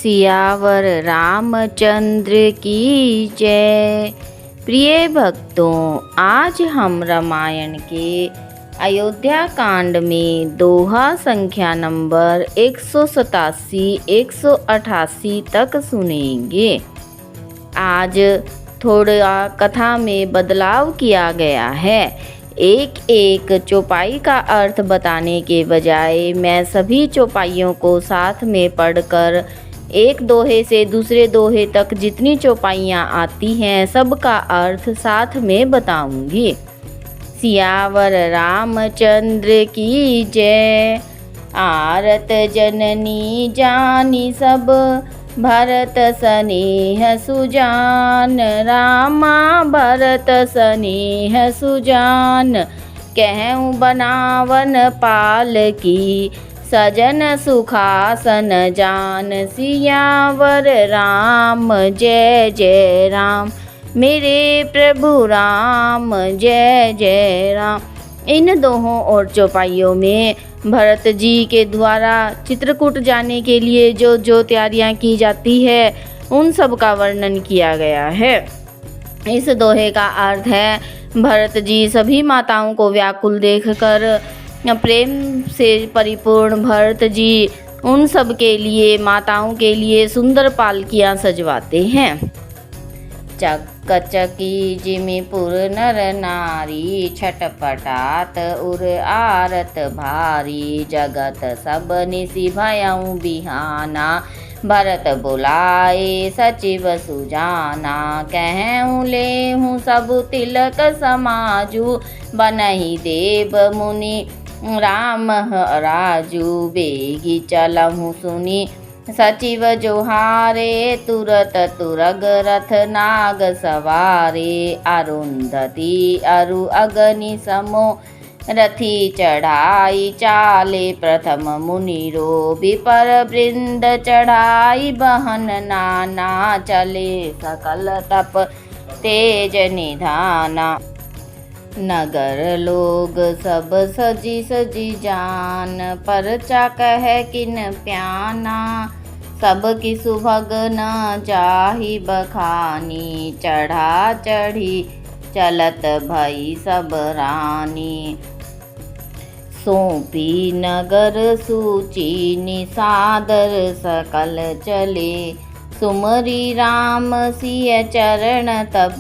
सियावर रामचंद्र की जय। प्रिय भक्तों, आज हम रामायण के अयोध्या कांड में दोहा संख्या नंबर 187, 188 तक सुनेंगे। आज थोड़ा कथा में बदलाव किया गया है। एक एक चौपाई का अर्थ बताने के बजाय मैं सभी चौपाइयों को साथ में पढ़कर एक दोहे से दूसरे दोहे तक जितनी चौपाइयाँ आती हैं सबका अर्थ साथ में बताऊंगी। सियावर रामचंद्र की जय। आरत जननी जानी सब, भरत सनेह सुजान। रामा भरत सनेह सुजान। कहूँ बनावन पाल की, सजन सुखासन जान। सियावर राम जय जय राम, मेरे प्रभु राम जय जय राम। इन दोहों और चौपाइयों में भरत जी के द्वारा चित्रकूट जाने के लिए जो जो तैयारियां की जाती है उन सब का वर्णन किया गया है। इस दोहे का अर्थ है, भरत जी सभी माताओं को व्याकुल देखकर प्रेम से परिपूर्ण भरत जी उन सब के लिए, माताओं के लिए सुंदर पालकियां सजवाते हैं। चकचकी जिमिपुर नर नारी, छटपटात उर आरत भारी। जगत सब निसि भयउ बिहाना, भरत बुलाए सचिव सुजाना। कहूँ लेहूँ सब तिलक समाजू, बनहि देव मुनि राम राजू। बेगी चलहूँ सुनी सचिव जोहारे, तुरत तुरग रथ नाग सवारे। अरुंधति अरु अग्नि समो, रथी चढ़ाई चाले प्रथम मुनिरो। विपर वृंद चढ़ाई बहन नाना, चले सकल तप तेज निधाना। नगर लोग सब सजी सजी जान, परचा कह किन प्याना। सब की सुभग न जाहि बखानी, चढ़ा चढ़ी चलत भई सब रानी। सौंपी नगर सूची निसादर, सकल चले सुमरी राम सिय चरण। तब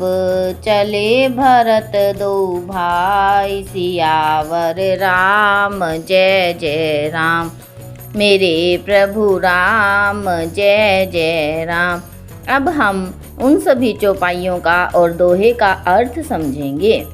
चले भरत दो भाई, सियावर राम जय जय राम, मेरे प्रभु राम जय जय राम। अब हम उन सभी चौपाइयों का और दोहे का अर्थ समझेंगे।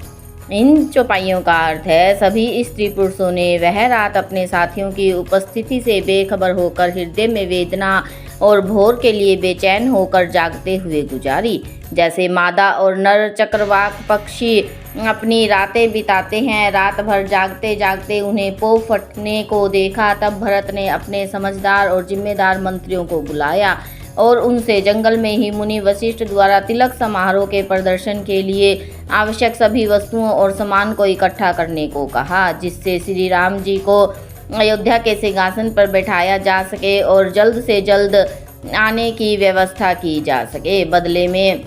इन चौपाइयों का अर्थ है, सभी स्त्री पुरुषों ने वह रात अपने साथियों की उपस्थिति से बेखबर होकर हृदय में वेदना और भोर के लिए बेचैन होकर जागते हुए गुजारी। जैसे मादा और नर चक्रवाक पक्षी अपनी रातें बिताते हैं, रात भर जागते जागते उन्हें पो फटने को देखा। तब भरत ने अपने समझदार और जिम्मेदार मंत्रियों को बुलाया और उनसे जंगल में ही मुनि वशिष्ठ द्वारा तिलक समारोह के प्रदर्शन के लिए आवश्यक सभी वस्तुओं और सामान को इकट्ठा करने को कहा, जिससे श्री राम जी को अयोध्या के सिंहासन पर बैठाया जा सके और जल्द से जल्द आने की व्यवस्था की जा सके। बदले में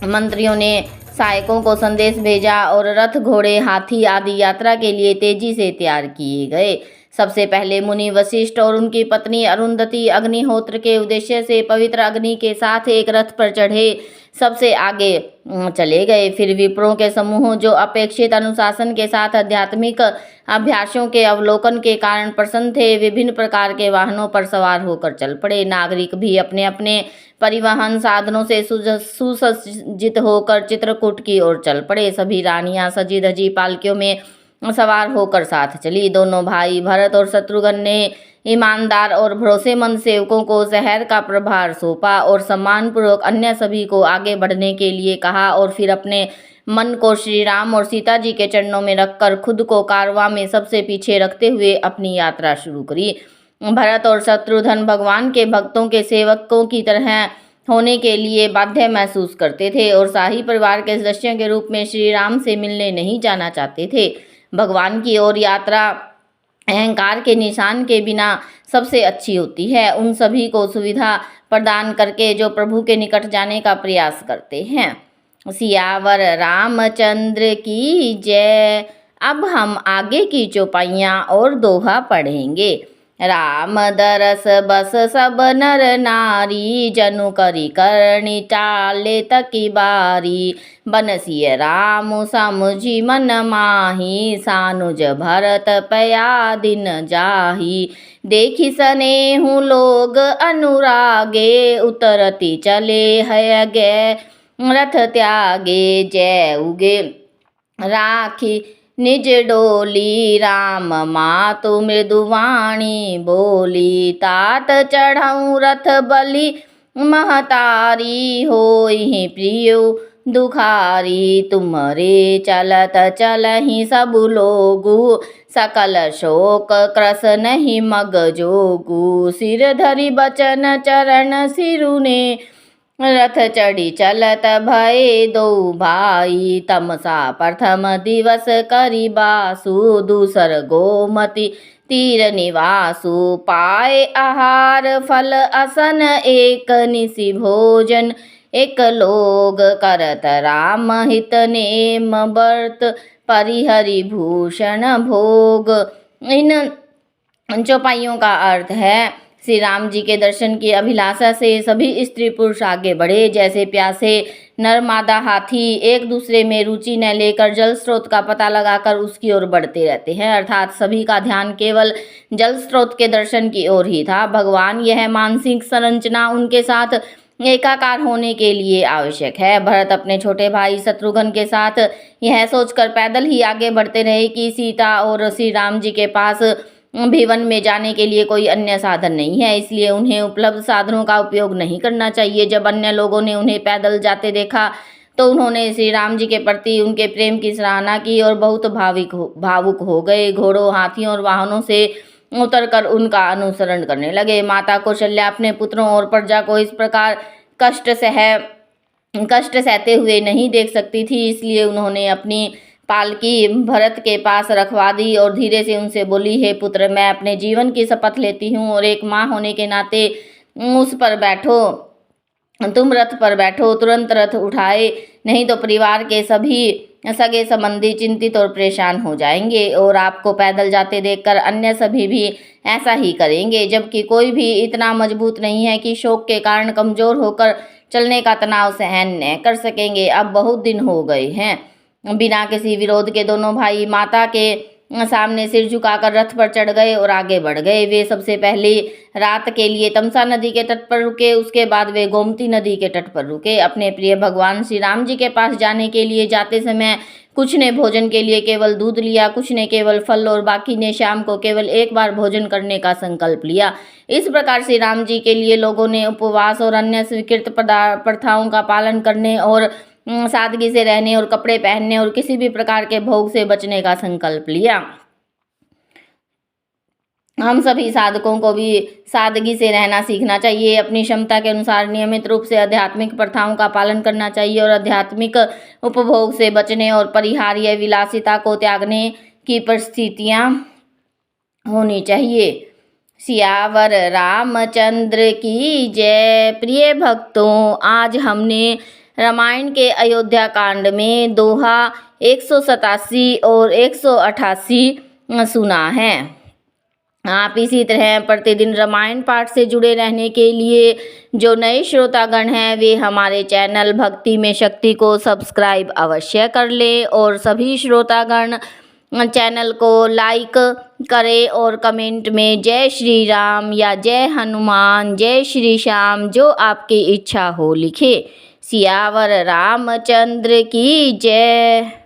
मंत्रियों ने सहायकों को संदेश भेजा और रथ, घोड़े, हाथी आदि यात्रा के लिए तेजी से तैयार किए गए। सबसे पहले मुनि वशिष्ठ और उनकी पत्नी अरुंधति अग्निहोत्र के उद्देश्य से पवित्र अग्नि के साथ एक रथ पर चढ़े सबसे आगे चले गए। फिर विप्रों के समूह जो अपेक्षित अनुशासन के साथ आध्यात्मिक अभ्यासों के अवलोकन के कारण प्रसन्न थे, विभिन्न प्रकार के वाहनों पर सवार होकर चल पड़े। नागरिक भी अपने अपने परिवहन साधनों से सुसज्जित होकर चित्रकूट की ओर चल पड़े। सभी रानियां सजी धजी पालकियों में सवार होकर साथ चली। दोनों भाई भरत और शत्रुघ्न ने ईमानदार और भरोसेमंद सेवकों को शहर का प्रभार सौंपा और सम्मानपूर्वक अन्य सभी को आगे बढ़ने के लिए कहा और फिर अपने मन को श्री राम और सीता जी के चरणों में रखकर खुद को कारवां में सबसे पीछे रखते हुए अपनी यात्रा शुरू करी। भरत और शत्रुघ्न भगवान के भक्तों के सेवकों की तरह होने के लिए बाध्य महसूस करते थे और शाही परिवार के सदस्यों के रूप में श्री राम से मिलने नहीं जाना चाहते थे। भगवान की ओर यात्रा अहंकार के निशान के बिना सबसे अच्छी होती है। उन सभी को सुविधा प्रदान करके जो प्रभु के निकट जाने का प्रयास करते हैं। सियावर रामचंद्र की जय। अब हम आगे की चौपाइयाँ और दोहा पढ़ेंगे। राम दरस बस सब नर नारी, जनु करी करनी टाले तकी बारी। बनसिय राम समुझी मन माही, सानुज भरत पया दिन जाही। देखी सनेहु लोग अनुरागे, उतरती चले है गे रथ त्यागे। जय उगे राखी निज डोली, राम मातु मृदुवाणी बोली। तात चढ़ऊ रथ बलि महतारी, होई प्रियो दुखारी। तुम्हारे चलत चलहि सब लोगु, सकल शोक क्रस नहीं मग जोगु। सिर धरि बचन चरण सिरुने, रथ चढ़ी चलत भये दो भाई। तमसा प्रथम दिवस करी बासु, दूसर गोमती तीर निवासु। पाए आहार फल असन, एक निसि भोजन एक लोग। करत राम हित नेम, व्रत परिहरि भूषण भोग। इन चौपाइयों का अर्थ है, श्री राम जी के दर्शन की अभिलाषा से सभी स्त्री पुरुष आगे बढ़े। जैसे प्यासे नर मादा हाथी एक दूसरे में रुचि न लेकर जल स्रोत का पता लगाकर उसकी ओर बढ़ते रहते हैं, अर्थात सभी का ध्यान केवल जल स्रोत के दर्शन की ओर ही था। भगवान यह मानसिक संरचना उनके साथ एकाकार होने के लिए आवश्यक है। भरत अपने छोटे भाई शत्रुघ्न के साथ यह सोचकर पैदल ही आगे बढ़ते रहे कि सीता और श्री राम जी के पास भी वन में जाने के लिए कोई अन्य साधन नहीं है, इसलिए उन्हें उपलब्ध साधनों का उपयोग नहीं करना चाहिए। जब अन्य लोगों ने उन्हें पैदल जाते देखा तो उन्होंने श्री राम जी के प्रति उनके प्रेम की सराहना की और बहुत भावुक हो गए। घोड़ों, हाथियों और वाहनों से उतरकर उनका अनुसरण करने लगे। माता कौशल्या अपने पुत्रों और प्रजा को इस प्रकार कष्ट सहते हुए नहीं देख सकती थी, इसलिए उन्होंने अपनी पालकी भरत के पास रखवा दी और धीरे से उनसे बोली, हे पुत्र, मैं अपने जीवन की शपथ लेती हूँ और एक माँ होने के नाते उस पर बैठो, तुम रथ पर बैठो। तुरंत रथ उठाए, नहीं तो परिवार के सभी सगे संबंधी चिंतित और परेशान हो जाएंगे और आपको पैदल जाते देखकर अन्य सभी भी ऐसा ही करेंगे। जबकि कोई भी इतना मजबूत नहीं है कि शोक के कारण कमजोर होकर चलने का तनाव सहन न कर सकेंगे। अब बहुत दिन हो गए हैं। बिना किसी विरोध के दोनों भाई माता के सामने सिर झुकाकर रथ पर चढ़ गए और आगे बढ़ गए। वे सबसे पहले रात के लिए तमसा नदी के तट पर रुके, उसके बाद वे गोमती नदी के तट पर रुके। अपने प्रिय भगवान श्री राम जी के पास जाने के लिए जाते समय कुछ ने भोजन के लिए केवल दूध लिया, कुछ ने केवल फल और बाकी ने शाम को केवल एक बार भोजन करने का संकल्प लिया। इस प्रकार श्री राम जी के लिए लोगों ने उपवास और अन्य स्वीकृत प्रथाओं का पालन करने और सादगी से रहने और कपड़े पहनने और किसी भी प्रकार के भोग से बचने का संकल्प लिया। हम सभी साधकों को भी सादगी से रहना सीखना चाहिए। अपनी क्षमता के अनुसार नियमित रूप से आध्यात्मिक प्रथाओं का पालन करना चाहिए और आध्यात्मिक उपभोग से बचने और परिहार्य विलासिता को त्यागने की परिस्थितियाँ होनी चाहिए। सियावर रामचंद्र की जय। प्रिय भक्तों, आज हमने रामायण के अयोध्या कांड में दोहा 187 और 188 सुना है। आप इसी तरह प्रतिदिन रामायण पाठ से जुड़े रहने के लिए जो नए श्रोतागण हैं वे हमारे चैनल भक्ति में शक्ति को सब्सक्राइब अवश्य कर ले और सभी श्रोतागण चैनल को लाइक करें और कमेंट में जय श्री राम या जय हनुमान, जय श्री श्याम जो आपकी इच्छा हो लिखे। सियावर रामचंद्र की जय।